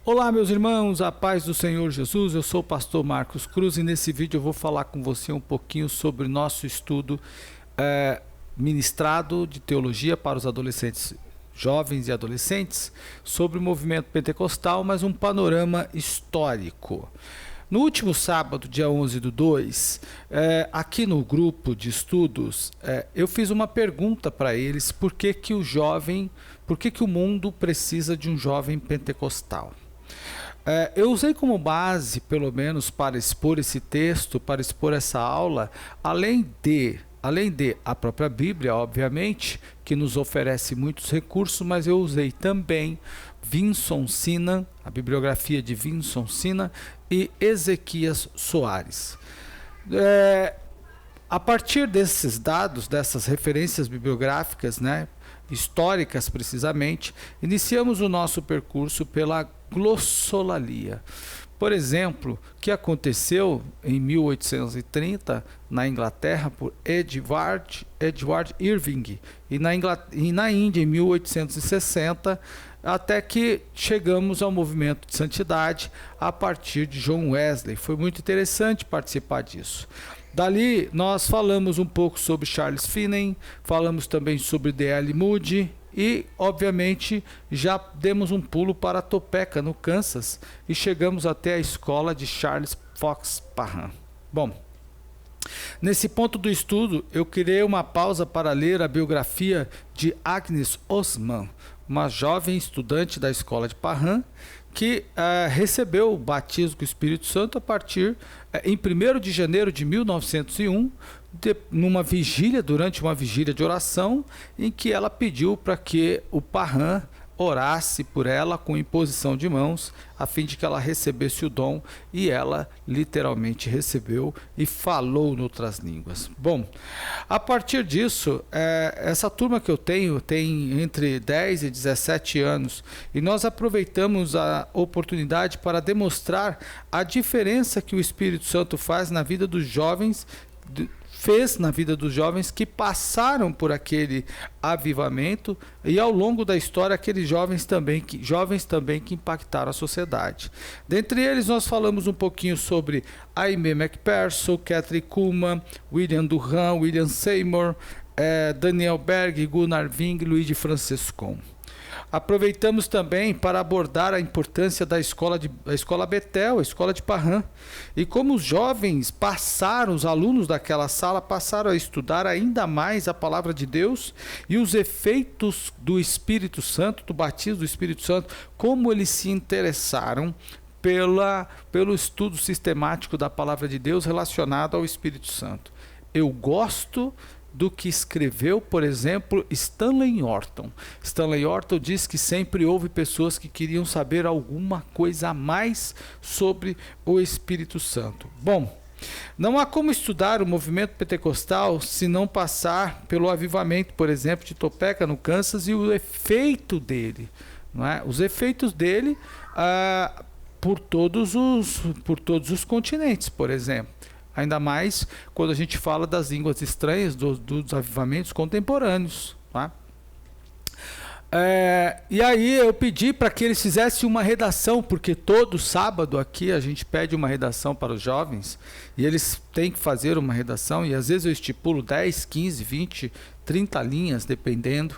Olá, meus irmãos, a paz do Senhor Jesus. Eu sou o pastor Marcos Cruz e nesse vídeo eu vou falar com você um pouquinho sobre nosso estudo ministrado de teologia para os adolescentes, jovens e adolescentes, sobre o movimento pentecostal, mas um panorama histórico. No último sábado, dia 11/2, aqui no grupo de estudos, eu fiz uma pergunta para eles: por que que o mundo precisa de um jovem pentecostal? Eu usei como base, pelo menos para expor esse texto, para expor essa aula, além de a própria Bíblia, obviamente, que nos oferece muitos recursos, mas eu usei também Vinson Sinan, a bibliografia de Vinson Sinan e Ezequias Soares. A partir desses dados, dessas referências bibliográficas, históricas precisamente, iniciamos o nosso percurso pela glossolalia. Por exemplo, que aconteceu em 1830 na Inglaterra por Edward Irving e na Índia em 1860, até que chegamos ao movimento de santidade a partir de John Wesley. Foi muito interessante participar disso. Dali nós falamos um pouco sobre Charles Finney, falamos também sobre D.L. Moody e, obviamente, já demos um pulo para Topeka, no Kansas, e chegamos até a escola de Charles Fox Parham. Bom, nesse ponto do estudo, eu criei uma pausa para ler a biografia de Agnes Osman, uma jovem estudante da escola de Parham, que recebeu o batismo com o Espírito Santo a partir em 1º de janeiro de 1901, durante uma vigília de oração, em que ela pediu para que o Parham orasse por ela com imposição de mãos, a fim de que ela recebesse o dom, e ela literalmente recebeu e falou em outras línguas. Bom, a partir disso, essa turma que eu tenho tem entre 10 e 17 anos, e nós aproveitamos a oportunidade para demonstrar a diferença que o Espírito Santo faz na vida dos jovens, que passaram por aquele avivamento, e ao longo da história aqueles jovens também que impactaram a sociedade. Dentre eles nós falamos um pouquinho sobre Aimee McPherson, Kathryn Kuhlman, William Durham, William Seymour, Daniel Berg, Gunnar Wing, Luigi Francescon. Aproveitamos também para abordar a importância da escola Bethel, a escola de Parham, e como os jovens os alunos daquela sala passaram a estudar ainda mais a palavra de Deus e os efeitos do Espírito Santo, do batismo do Espírito Santo, como eles se interessaram pelo estudo sistemático da palavra de Deus relacionado ao Espírito Santo. Eu gosto do que escreveu, por exemplo, Stanley Orton. Stanley Orton diz que sempre houve pessoas que queriam saber alguma coisa a mais sobre o Espírito Santo. Bom, não há como estudar o movimento pentecostal se não passar pelo avivamento, por exemplo, de Topeka, no Kansas, e o efeito dele, os efeitos dele por todos os continentes, por exemplo. Ainda mais quando a gente fala das línguas estranhas, dos avivamentos contemporâneos. E aí eu pedi para que eles fizessem uma redação, porque todo sábado aqui a gente pede uma redação para os jovens, e eles têm que fazer uma redação, e às vezes eu estipulo 10, 15, 20, 30 linhas, dependendo.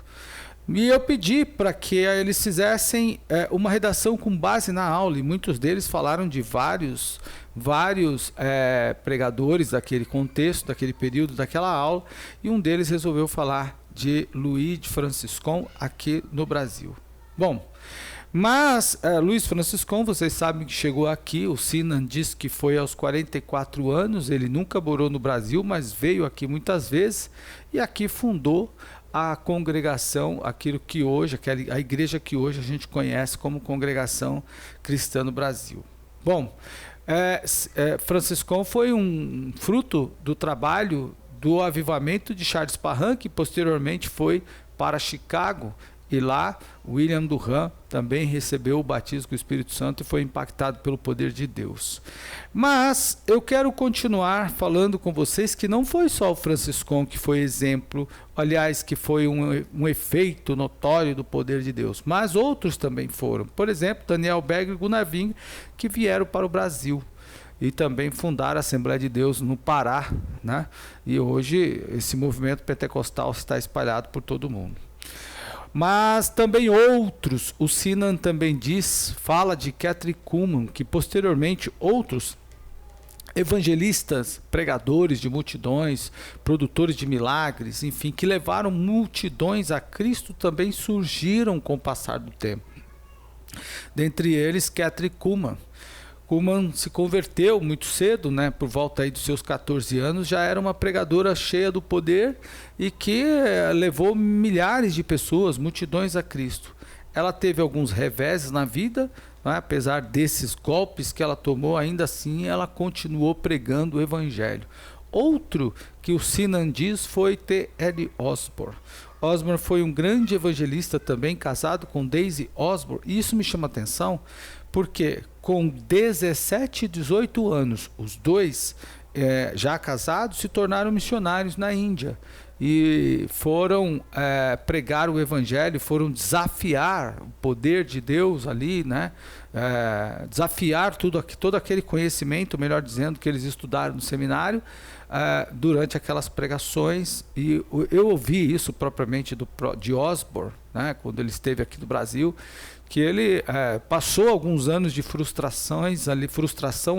E eu pedi para que eles fizessem uma redação com base na aula, e muitos deles falaram de vários pregadores daquele contexto, daquele período, daquela aula, e um deles resolveu falar de Luigi Francescon aqui no Brasil. Bom, mas Luiz Franciscon, vocês sabem que chegou aqui, o Sinan diz que foi aos 44 anos, ele nunca morou no Brasil, mas veio aqui muitas vezes, e aqui fundou a congregação, a igreja que hoje a gente conhece como Congregação Cristã no Brasil. Bom, Franciscon foi um fruto do trabalho do avivamento de Charles Parham, que posteriormente foi para Chicago E lá, William Durham também recebeu o batismo com o Espírito Santo e foi impactado pelo poder de Deus. Mas eu quero continuar falando com vocês que não foi só o Franciscão que foi exemplo, aliás, que foi um efeito notório do poder de Deus, mas outros também foram. Por exemplo, Daniel Berger e Gunnar Wing, que vieram para o Brasil e também fundaram a Assembleia de Deus no Pará, né? E hoje esse movimento pentecostal está espalhado por todo o mundo. Mas também outros, o Sinan também fala de Kathryn Kuhlman, que posteriormente outros evangelistas, pregadores de multidões, produtores de milagres, enfim, que levaram multidões a Cristo também surgiram com o passar do tempo. Dentre eles, Kathryn Kuhlman. Kuhlman se converteu muito cedo, né, por volta aí dos seus 14 anos, já era uma pregadora cheia do poder e que levou milhares de pessoas, multidões a Cristo. Ela teve alguns reveses na vida, né, apesar desses golpes que ela tomou, ainda assim ela continuou pregando o evangelho. Outro que o Sinan diz foi T.L. Osborne. Osborne foi um grande evangelista também, casado com Daisy Osborne, e isso me chama a atenção, porque com 17 e 18 anos, os dois, já casados, se tornaram missionários na Índia e foram pregar o evangelho, foram desafiar o poder de Deus ali, né? Desafiar todo aquele conhecimento, melhor dizendo, que eles estudaram no seminário, durante aquelas pregações. E eu ouvi isso propriamente de Osborne, né, quando ele esteve aqui no Brasil, que ele passou alguns anos de frustração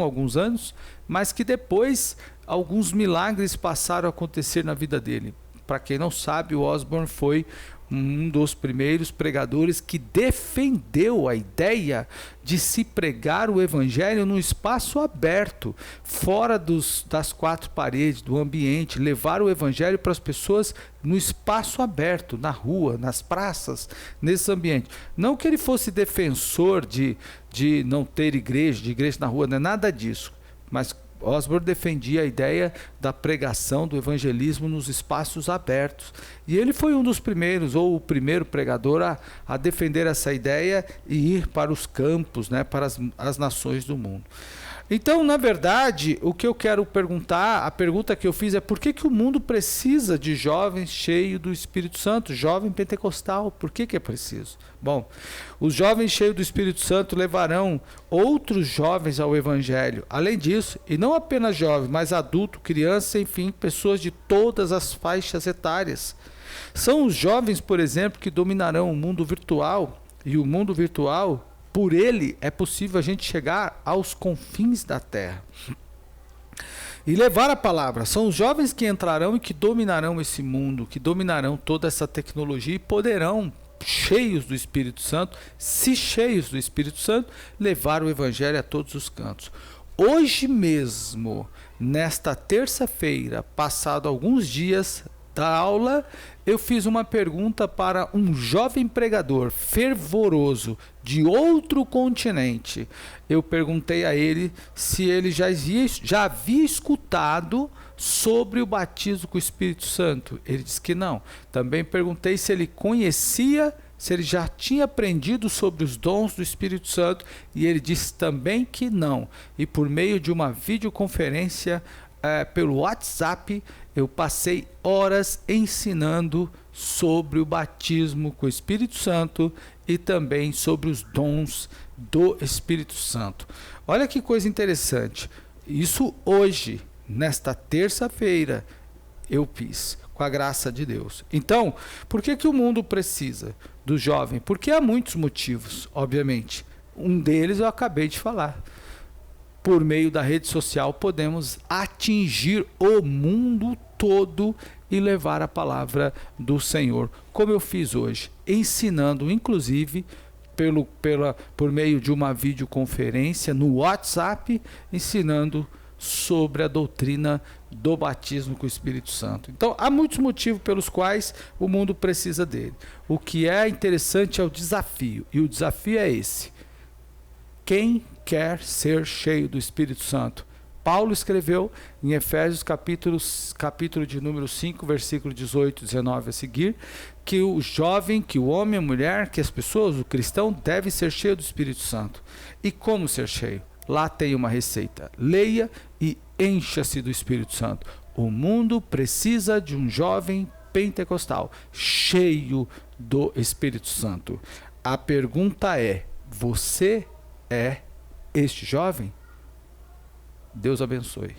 alguns anos, mas que depois alguns milagres passaram a acontecer na vida dele. Para quem não sabe, o Osborne foi um dos primeiros pregadores que defendeu a ideia de se pregar o evangelho num espaço aberto, fora das quatro paredes, do ambiente, levar o evangelho para as pessoas no espaço aberto, na rua, nas praças, nesse ambiente. Não que ele fosse defensor de não ter igreja, de igreja na rua, não é nada disso, mas Osborne defendia a ideia da pregação, do evangelismo nos espaços abertos. E ele foi um dos primeiros, ou o primeiro pregador a defender essa ideia e ir para os campos, né, para as nações do mundo. Então, na verdade, o que eu quero perguntar, a pergunta que eu fiz é: por que o mundo precisa de jovens cheios do Espírito Santo, jovem pentecostal? Por que é preciso? Bom, os jovens cheios do Espírito Santo levarão outros jovens ao Evangelho. Além disso, e não apenas jovens, mas adultos, crianças, enfim, pessoas de todas as faixas etárias. São os jovens, por exemplo, que dominarão o mundo virtual, e o mundo virtual, por ele, é possível a gente chegar aos confins da terra e levar a palavra. São os jovens que entrarão e que dominarão esse mundo, que dominarão toda essa tecnologia e poderão, cheios do Espírito Santo, se cheios do Espírito Santo, levar o evangelho a todos os cantos. Hoje mesmo, nesta terça-feira, passado alguns dias da aula, eu fiz uma pergunta para um jovem pregador fervoroso de outro continente. Eu perguntei a ele se ele já havia escutado sobre o batismo com o Espírito Santo. Ele disse que não. Também perguntei se ele conhecia, se ele já tinha aprendido sobre os dons do Espírito Santo, e ele disse também que não. E por meio de uma videoconferência pelo WhatsApp, eu passei horas ensinando sobre o batismo com o Espírito Santo e também sobre os dons do Espírito Santo. Olha que coisa interessante. Isso hoje, nesta terça-feira, eu fiz, com a graça de Deus. Então, por que o mundo precisa do jovem? Porque há muitos motivos, obviamente. Um deles eu acabei de falar. Por meio da rede social, podemos atingir o mundo todo e levar a palavra do Senhor, como eu fiz hoje, ensinando, inclusive, por meio de uma videoconferência no WhatsApp, ensinando sobre a doutrina do batismo com o Espírito Santo. Então, há muitos motivos pelos quais o mundo precisa dele. O que é interessante é o desafio, e o desafio é esse: quem quer ser cheio do Espírito Santo? Paulo escreveu em Efésios capítulo de número 5, versículo 18, 19 a seguir, que o jovem, que o homem, a mulher, que as pessoas, o cristão, deve ser cheio do Espírito Santo. E como ser cheio? Lá tem uma receita. Leia e encha-se do Espírito Santo. O mundo precisa de um jovem pentecostal, cheio do Espírito Santo. A pergunta é: você é este jovem? Deus abençoe.